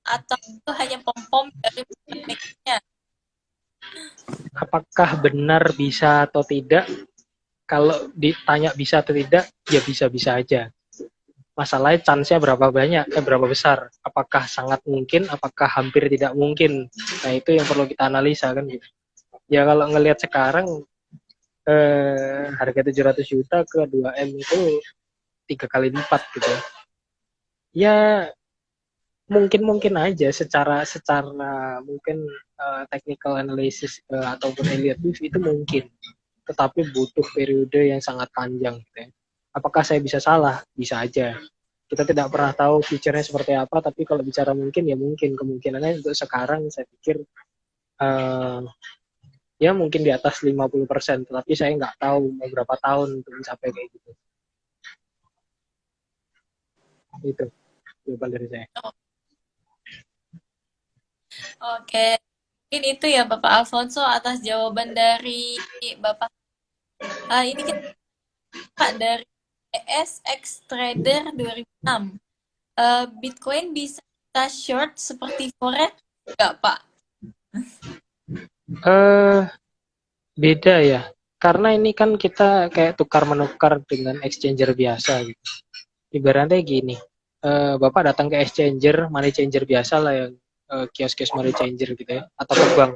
atau itu hanya pom-pom dari marketnya? Apakah benar bisa atau tidak? Kalau ditanya bisa atau tidak, ya bisa-bisa aja. Masalahnya chance-nya berapa banyak, berapa besar? Apakah sangat mungkin, apakah hampir tidak mungkin? Nah itu yang perlu kita analisa kan gitu. Ya kalau ngelihat sekarang harga 700 juta ke 2M itu 3 kali lipat gitu. Ya mungkin aja secara secara mungkin technical analysis ataupun Elliott Wave itu mungkin, tetapi butuh periode yang sangat panjang gitu ya. Apakah saya bisa salah? Bisa aja. Kita tidak pernah tahu future-nya seperti apa, tapi kalau bicara mungkin ya mungkin, kemungkinannya untuk sekarang saya pikir uh, ya mungkin di atas 50%, tetapi saya nggak tahu mau berapa tahun untuk mencapai kayak gitu. Itu jawaban dari saya. Oke, mungkin itu ya Bapak Alfonso atas jawaban dari Bapak. Ini kita Pak dari ESX Trader 2006. Bitcoin bisa kita short seperti forex nggak Pak? Eh Beda ya, karena ini kan kita kayak tukar menukar dengan exchanger biasa gitu. Ibaratnya gini, Bapak datang ke exchanger, money changer biasa lah, yang kios-kios money changer gitu ya, atau ke bank.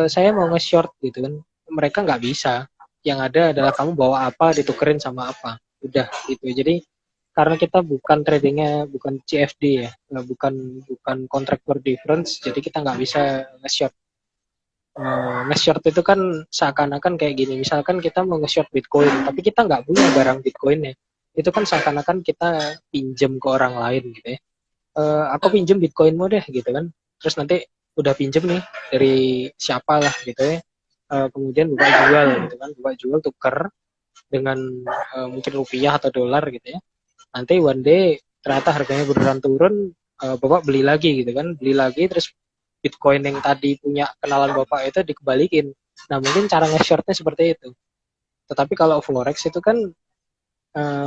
Saya mau nge-short gitu kan, mereka nggak bisa. Yang ada adalah kamu bawa apa, ditukerin sama apa. Udah gitu. Jadi karena kita bukan tradingnya, bukan CFD ya, bukan bukan contract for difference, jadi kita nggak bisa nge-short. Nge-short itu kan seakan-akan kayak gini, misalkan kita mau nge-short Bitcoin, tapi kita nggak punya barang Bitcoinnya. Itu kan seakan-akan kita pinjem ke orang lain gitu ya. Aku pinjem Bitcoinmu deh gitu kan. Terus nanti udah pinjem nih dari siapa lah gitu ya. Kemudian buka jual gitu kan, buka jual tuker dengan mungkin rupiah atau dolar gitu ya. Nanti one day ternyata harganya beneran turun, Bapak beli lagi gitu kan, beli lagi terus Bitcoin yang tadi punya kenalan Bapak itu dikembalikin. Nah, mungkin cara nge-shortnya seperti itu. Tetapi kalau Forex itu kan,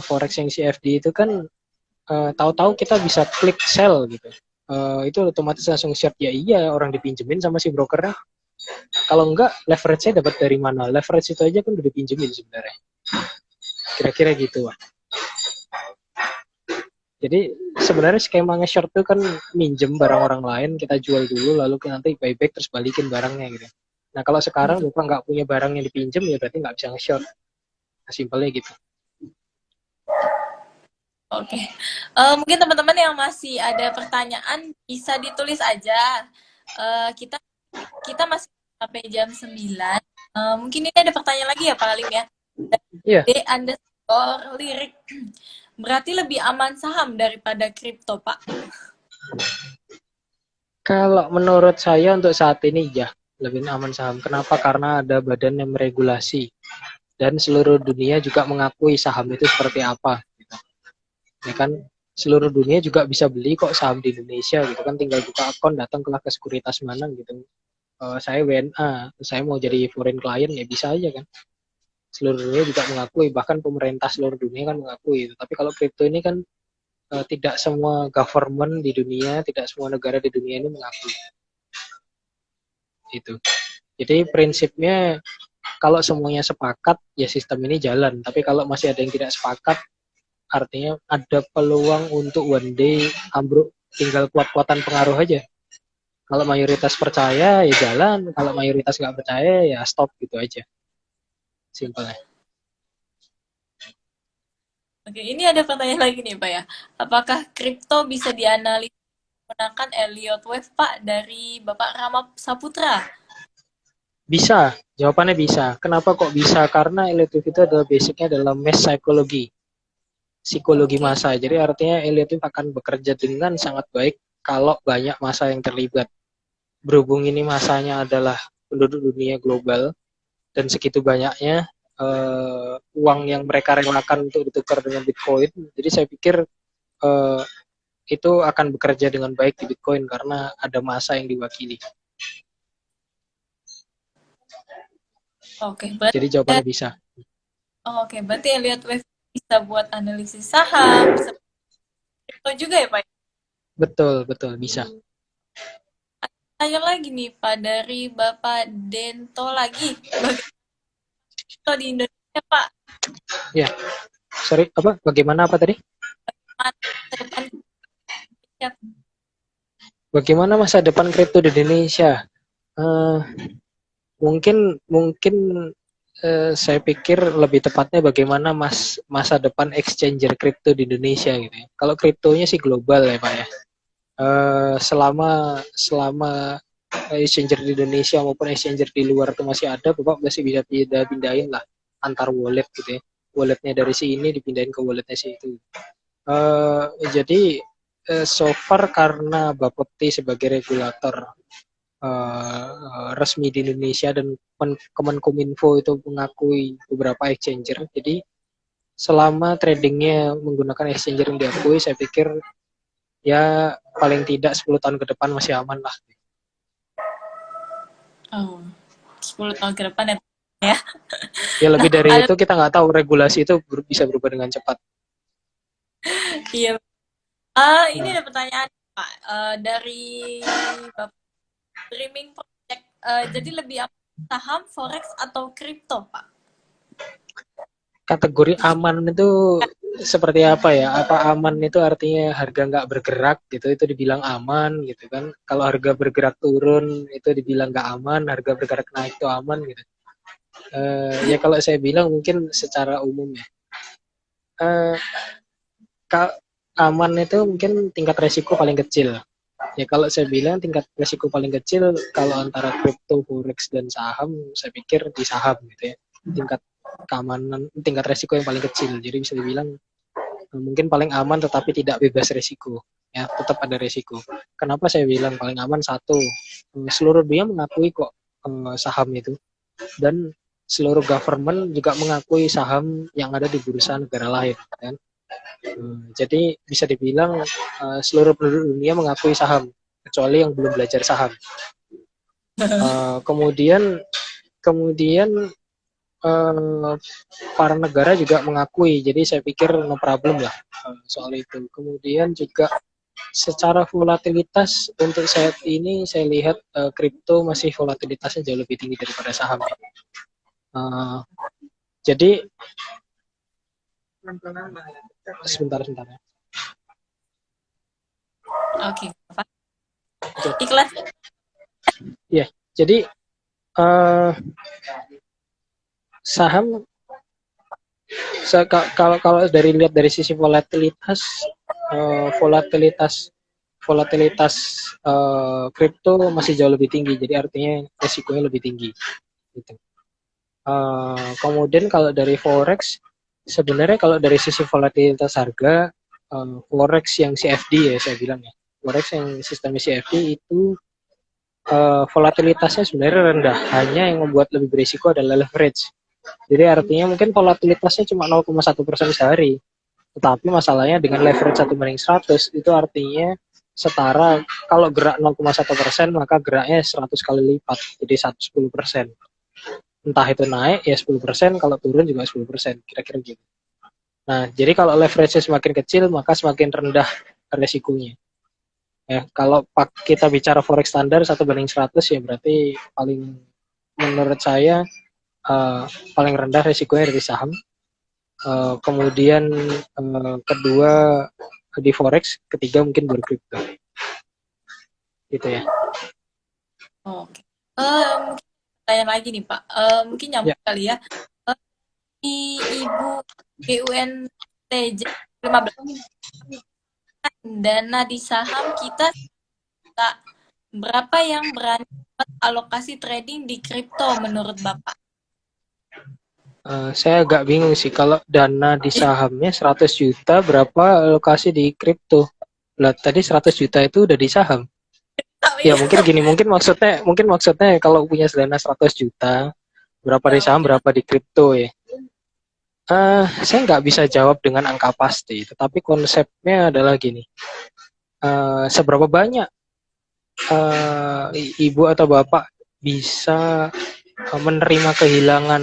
Forex yang CFD itu kan, tahu-tahu kita bisa klik sell gitu. Itu otomatis langsung short. Ya iya, orang dipinjemin sama si brokernya. Kalau enggak, leverage-nya dapat dari mana? Leverage itu aja kan udah dipinjemin sebenarnya. Kira-kira gitu, Pak. Jadi sebenarnya skema nge-short itu kan minjem barang orang lain, kita jual dulu, lalu nanti buyback terus balikin barangnya gitu. Nah kalau sekarang Betul. Bapak nggak punya barang yang dipinjem, ya berarti nggak bisa nge-short. Nah, simpelnya gitu. Oke. Mungkin teman-teman yang masih ada pertanyaan bisa ditulis aja. Kita kita masih sampai jam 9. Mungkin ini ada pertanyaan lagi ya Pak Alim ya. Iya, D_lirik. Berarti lebih aman saham daripada kripto, Pak. kalau menurut saya untuk saat ini ya lebih aman saham. Kenapa? Karena ada badan yang meregulasi dan seluruh dunia juga mengakui saham itu seperti apa. Gitu. Ya kan, seluruh dunia juga bisa beli kok saham di Indonesia gitu kan, tinggal buka akun, datang ke sekuritas mana gitu. Saya WNA, saya mau jadi foreign client ya bisa aja kan. Seluruh dunia juga mengakui, bahkan pemerintah seluruh dunia kan mengakui. Tapi kalau kripto ini kan tidak semua government di dunia, tidak semua negara di dunia ini mengakui itu. Jadi prinsipnya kalau semuanya sepakat ya sistem ini jalan. Tapi kalau masih ada yang tidak sepakat, artinya ada peluang untuk one day ambruk. Tinggal kuat-kuatan pengaruh aja. Kalau mayoritas percaya ya jalan, kalau mayoritas nggak percaya ya stop gitu aja. Simpelnya. Oke, ini ada pertanyaan lagi nih, Pak ya. Apakah kripto bisa dianalisis menggunakan Elliott Wave, Pak, dari Bapak Rama Saputra? Bisa, jawabannya bisa. Kenapa kok bisa? Karena Elliott itu adalah basicnya adalah mass psychology, psikologi Oke. massa. Jadi artinya Elliott akan bekerja dengan sangat baik kalau banyak massa yang terlibat. Berhubung ini masanya adalah penduduk dunia global dan segitu banyaknya uang yang mereka relakan untuk ditukar dengan Bitcoin. Jadi saya pikir uh, itu akan bekerja dengan baik di Bitcoin karena ada masa yang diwakili. Oke, berarti Jadi jawabannya bisa. oke, berarti Elliott Wave bisa buat analisis saham, bisa kripto juga ya, Pak? Betul, betul, bisa. Tanya lagi nih, Pak, dari Bapak Dento lagi. Bagaimana kripto di Indonesia, Pak? Ya, sorry, apa? Bagaimana apa tadi? Masa depan Indonesia? Bagaimana masa depan kripto di Indonesia? Uh, mungkin saya pikir lebih tepatnya bagaimana masa depan exchanger kripto di Indonesia gitu ya. Kalau kriptonya sih global ya Pak ya. Selama selama exchanger di Indonesia maupun exchanger di luar itu masih ada, Bapak masih bisa pindahin lah antar wallet gitu ya. Walletnya dari si ini dipindahin ke walletnya si itu. Jadi so far karena Bapepti sebagai regulator resmi di Indonesia dan Kemenkominfo itu mengakui beberapa exchanger. Jadi selama tradingnya menggunakan exchanger yang diakui, saya pikir ya paling tidak 10 tahun ke depan masih aman lah. Oh, 10 tahun ke depan ya. Ya. Ya Nah, lebih dari ada itu kita nggak tahu regulasi itu bisa berubah dengan cepat. iya. Ini Hmm. ada pertanyaan, Pak, dari Bapak Dreaming Project. Jadi lebih apa saham, forex atau kripto, Pak? Kategori aman itu seperti apa ya? Apa aman itu artinya harga nggak bergerak gitu, itu dibilang aman gitu kan? Kalau harga bergerak turun itu dibilang nggak aman, harga bergerak naik itu aman gitu. Ya kalau saya bilang mungkin secara umum ya. Uh, Aman itu mungkin tingkat resiko paling kecil. Ya kalau saya bilang tingkat resiko paling kecil kalau antara kripto, forex dan saham, saya pikir di saham gitu ya. Tingkat keamanan, tingkat resiko yang paling kecil. Jadi bisa dibilang mungkin paling aman tetapi tidak bebas resiko. Ya, tetap ada resiko. Kenapa saya bilang paling aman? Satu, seluruh dunia mengakui kok saham itu dan seluruh government juga mengakui saham yang ada di bursa negara lain kan. Jadi bisa dibilang seluruh penduduk dunia mengakui saham kecuali yang belum belajar saham. Kemudian kemudian para negara juga mengakui. Jadi saya pikir no problem lah soal itu. Kemudian juga secara volatilitas untuk saat ini saya lihat kripto masih volatilitasnya jauh lebih tinggi daripada saham. Jadi sebentar. Oke, Pak. Oke. Ikhlas. Ya, jadi saham Kalau kalau dari lihat dari sisi volatilitas, eh, volatilitas volatilitas kripto masih jauh lebih tinggi, jadi artinya resikonya lebih tinggi. Gitu. Kemudian kalau dari forex, sebenarnya kalau dari sisi volatilitas harga, forex yang CFD ya saya bilang ya, forex yang sistemnya CFD itu volatilitasnya sebenarnya rendah, hanya yang membuat lebih berisiko adalah leverage. Jadi artinya mungkin volatilitasnya cuma 0,1% sehari, tetapi masalahnya dengan leverage 1 banding 100 itu artinya setara, kalau gerak 0,1% maka geraknya 100 kali lipat, jadi 110%. Entah itu naik ya 10%, kalau turun juga 10%, kira-kira gitu. Nah, jadi kalau leverage-nya semakin kecil maka semakin rendah resikonya. Ya, kalau kita bicara forex standar 1 banding 100 ya berarti paling, menurut saya uh, paling rendah resikonya dari saham. Kemudian kedua di forex, ketiga mungkin baru kripto. Gitu ya. Oke. Mungkin tanya lagi nih Pak. Mungkin Ya, nyambung kali ya. Eh, di Ibu BUN TJ 15 dana di saham kita berapa yang berani alokasi trading di kripto menurut Bapak? saya agak bingung sih kalau dana di sahamnya 100 juta berapa alokasi di kripto. Lah tadi 100 juta itu udah di saham. Ya Iya, mungkin gini, mungkin maksudnya kalau punya dana 100 juta berapa di ya saham, mungkin. berapa di kripto ya. Saya nggak bisa jawab dengan angka pasti, tetapi konsepnya adalah gini. Seberapa banyak ibu atau bapak bisa menerima kehilangan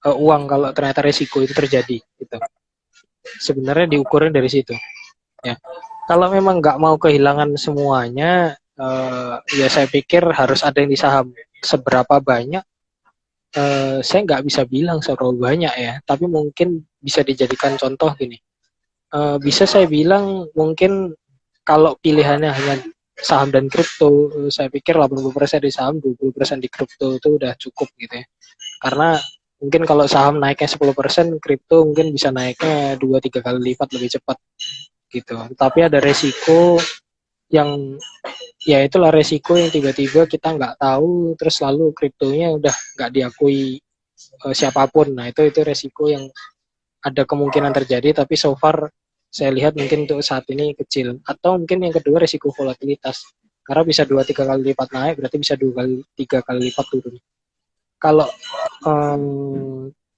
uang kalau ternyata resiko itu terjadi gitu. Sebenarnya diukurnya dari situ ya. Kalau memang nggak mau kehilangan semuanya, ya saya pikir harus ada yang di saham. Seberapa banyak, saya nggak bisa bilang seberapa banyak ya, tapi mungkin bisa dijadikan contoh gini. Bisa saya bilang mungkin kalau pilihannya hanya saham dan kripto, saya pikir 80% di saham, 20% di kripto itu udah cukup gitu ya. Karena mungkin kalau saham naiknya 10%, kripto mungkin bisa naiknya 2-3 kali lipat lebih cepat gitu. Tapi ada resiko yang, ya itulah resiko yang tiba-tiba kita nggak tahu, terus lalu kriptonya udah nggak diakui siapapun. Nah itu resiko yang ada kemungkinan terjadi, tapi so far saya lihat mungkin untuk saat ini kecil. Atau mungkin yang kedua resiko volatilitas, karena bisa 2-3 kali lipat naik berarti bisa 2-3 kali lipat turun. Kalau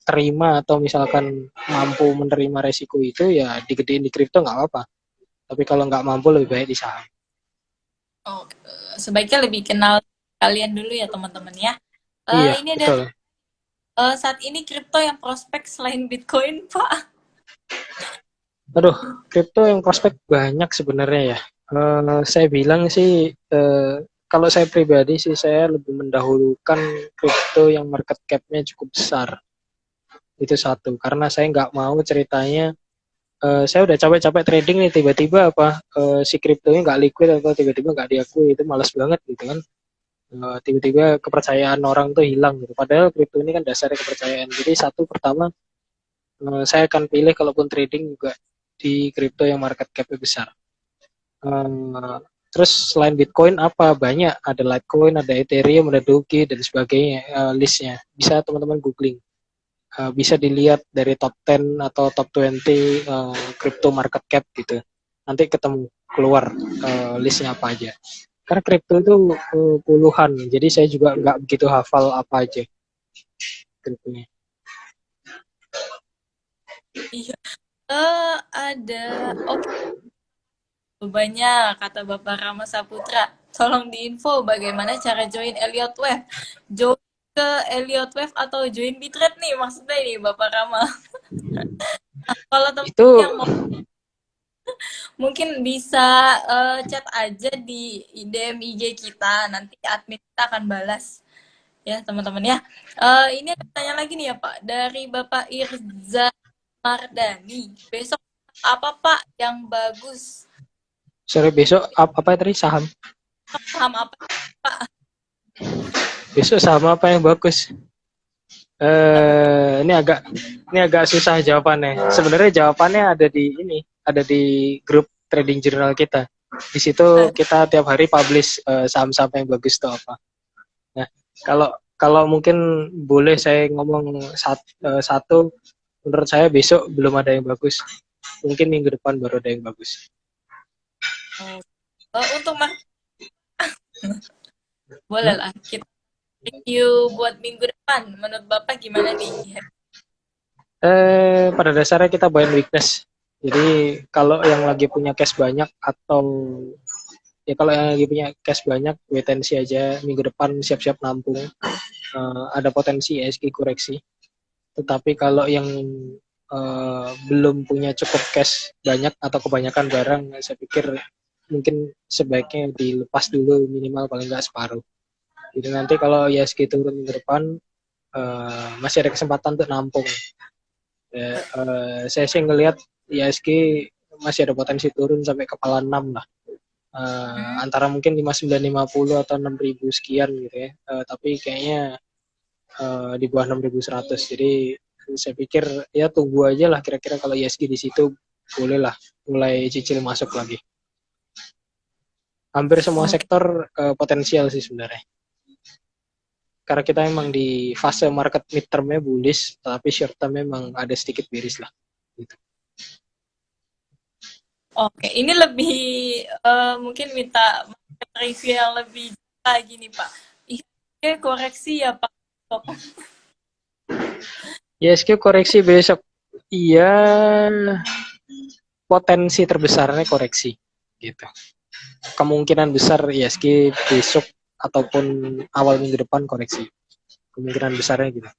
terima atau misalkan mampu menerima resiko itu ya digedein di kripto nggak apa-apa, tapi kalau nggak mampu lebih baik di saham. Oh, sebaiknya lebih kenal kalian dulu ya teman-teman ya. Iya Ini ada betul. saat ini kripto yang prospek selain Bitcoin, Pak. Aduh, kripto yang prospek banyak sebenarnya ya. Saya bilang sih, kalau saya pribadi sih saya lebih mendahulukan kripto yang market cap-nya cukup besar. Itu satu, karena saya nggak mau ceritanya, saya udah capek-capek trading nih, tiba-tiba apa, si kriptonya nggak liquid atau tiba-tiba nggak diakui, itu malas banget gitu kan. Tiba-tiba kepercayaan orang tuh hilang gitu. Padahal kripto ini kan dasarnya kepercayaan. Jadi satu, pertama, saya akan pilih kalaupun trading juga di kripto yang market cap-nya besar. Uh, Terus selain Bitcoin apa, banyak, ada Litecoin, ada Ethereum, ada Doge dan sebagainya, listnya bisa teman-teman googling. Bisa dilihat dari top 10 atau top 20 crypto market cap gitu, nanti ketemu keluar listnya apa aja, karena kripto itu puluhan, jadi saya juga nggak begitu hafal apa aja kriptonya. Iya. Ada. Oke, banyak kata Bapak Rama Saputra. Tolong diinfo bagaimana cara join Elliott Wave. Join ke Elliott Wave atau join Bitrate nih maksudnya nih Bapak Rama. Kalau teman Itu yang mau mungkin bisa chat aja di DM IG kita, nanti admin kita akan balas ya teman-teman ya. Ini ada tanya lagi nih ya Pak dari Bapak Irza Mardani. Besok apa Pak yang bagus? sore besok apa tadi, saham Saham apa Pak? besok, saham apa yang bagus? ini agak susah jawabannya. Sebenarnya jawabannya ada di grup trading journal kita. Di situ Eh, kita tiap hari publish saham-saham yang bagus itu apa. Nah, kalau kalau mungkin boleh saya ngomong satu, menurut saya besok belum ada yang bagus. Mungkin minggu depan baru ada yang bagus. untuk boleh Hmm? lah kita review buat minggu depan. Menurut Bapak gimana nih? Pada dasarnya kita buying weakness. Jadi kalau yang lagi punya cash banyak atau ya kalau yang lagi punya cash banyak, wait and see aja minggu depan siap-siap nampung. Ada potensi ESG koreksi. Tetapi kalau yang belum punya cukup cash banyak atau kebanyakan barang, saya pikir mungkin sebaiknya dilepas dulu minimal paling nggak separuh. Jadi nanti kalau ISG turun minggu depan, masih ada kesempatan untuk nampung. Ya, saya sih ngelihat ISG masih ada potensi turun sampai kepala 6 lah. Hmm, Antara mungkin 5950 atau 6000 sekian gitu ya. Tapi kayaknya di bawah 6100. Jadi saya pikir ya tunggu aja lah kira-kira kalau ISG di situ boleh lah mulai cicil masuk lagi. Hampir semua oke. sektor potensial sih sebenarnya. Karena kita memang di fase market midterm-nya bullish, tapi short term memang ada sedikit bearish lah. Gitu. Oke, ini lebih mungkin minta review yang lebih lagi nih Pak. Oke, koreksi ya Pak. ISG koreksi besok. Iya, potensi terbesarnya koreksi. Gitu. Kemungkinan besar ISG besok ataupun awal minggu depan koreksi. Kemungkinan besarnya gitu.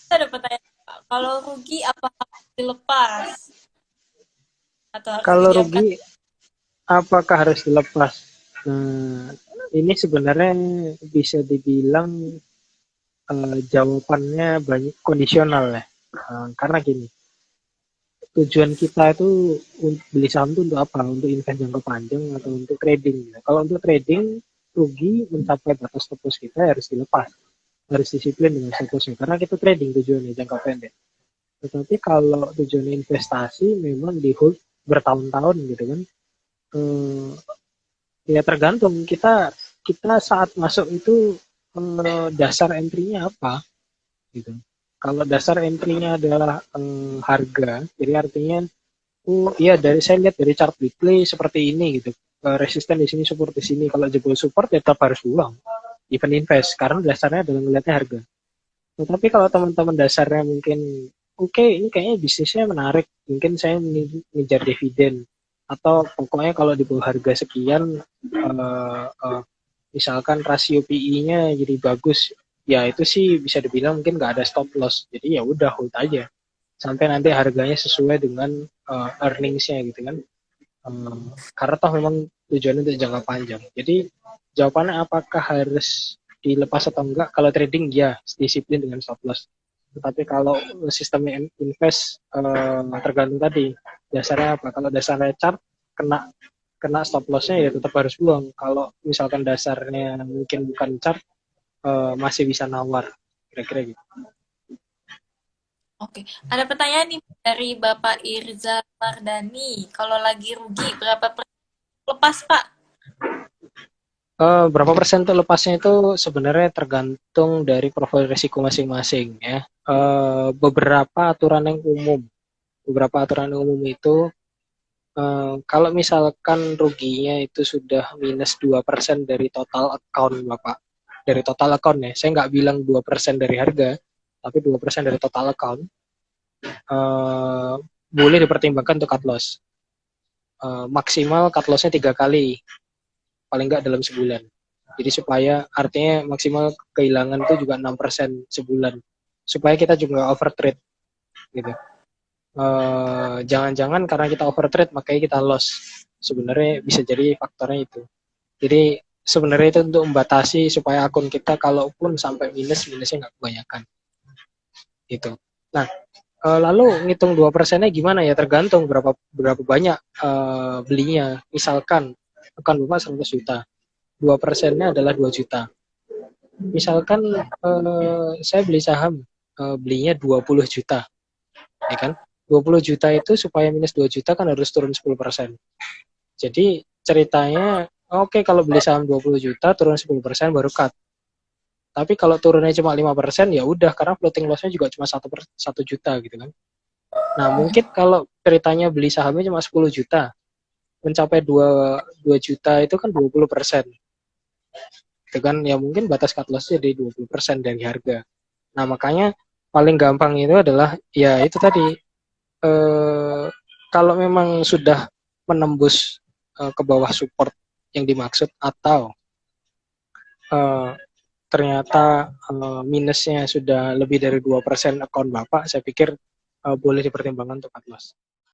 Kita ada pertanyaan Pak. Kalau rugi apa harus dilepas atau harus Kalau didiamkan? rugi, apakah harus dilepas? Nah, ini sebenarnya bisa dibilang jawabannya banyak kondisional ya. Karena gini, tujuan kita itu beli saham itu untuk apa? Untuk invest jangka panjang atau untuk trading. Kalau untuk trading, rugi mencapai batas stop loss kita harus dilepas. Harus disiplin dengan stop lossnya. Karena kita trading tujuannya jangka pendek. Tetapi kalau tujuan investasi memang di hold bertahun-tahun gitu kan. Eh, Ya tergantung kita kita saat masuk itu dasar entry-nya apa gitu. Kalau dasar entry-nya adalah harga, jadi artinya oh iya dari saya lihat dari chart weekly seperti ini gitu. Resisten di sini, support di sini. Kalau jebol support ya tetap harus pulang. Even invest karena dasarnya adalah melihatnya harga. Tetapi kalau teman-teman dasarnya mungkin oke, ini kayaknya bisnisnya menarik, mungkin saya ngejar dividen atau pokoknya kalau di bawah harga sekian misalkan rasio PI-nya jadi bagus, ya itu sih bisa dibilang mungkin nggak ada stop loss. Jadi ya udah hold aja sampai nanti harganya sesuai dengan earnings-nya gitu kan. Karena toh memang tujuannya untuk jangka panjang. Jadi jawabannya apakah harus dilepas atau enggak? Kalau trading ya disiplin dengan stop loss. Tetapi kalau sistemnya invest tergantung tadi dasarnya apa. Kalau dasarnya chart kena kena stop lossnya ya tetap harus buang. Kalau misalkan dasarnya mungkin bukan chart masih bisa nawar kira-kira gitu. Oke, ada pertanyaan nih dari Bapak Irza Mardani. Kalau lagi rugi berapa persen lepas Pak? Berapa persen tuh lepasnya itu sebenarnya tergantung dari profil risiko masing-masing ya. Beberapa aturan yang umum, beberapa aturan yang umum itu kalau misalkan ruginya itu sudah minus 2% dari total account Bapak, dari total account ya, saya nggak bilang 2% dari harga, tapi 2% dari total account, eh, boleh dipertimbangkan untuk cut loss. Maksimal cut lossnya 3 kali, paling nggak dalam sebulan. Jadi supaya artinya maksimal kehilangan itu juga 6% sebulan. Supaya kita juga overtrade gitu. Jangan-jangan karena kita overtrade makanya kita loss. Sebenarnya bisa jadi faktornya itu. Jadi sebenarnya itu untuk membatasi supaya akun kita kalaupun sampai minusnya nggak kebanyakan gitu. Nah, lalu ngitung 2%-nya gimana ya? Tergantung berapa berapa banyak belinya. Misalkan akun Bapak 100 juta. 2%-nya adalah 2 juta. misalkan saya beli saham, belinya 20 juta, ya kan? 20 juta itu supaya minus 2 juta kan harus turun 10%. Jadi ceritanya, oke kalau beli saham 20 juta, turun 10% baru cut. Tapi kalau turunnya cuma 5%, ya udah, karena floating loss-nya juga cuma 1 juta gitu kan. Nah, mungkin kalau ceritanya beli sahamnya cuma 10 juta, mencapai 2 juta itu kan 20%. Itu kan ya mungkin batas cut loss-nya di 20% dari harga. Nah, makanya paling gampang itu adalah ya itu tadi, eh, kalau memang sudah menembus ke bawah support yang dimaksud, atau eh, ternyata minusnya sudah lebih dari 2% account Bapak, saya pikir boleh dipertimbangkan untuk cut loss.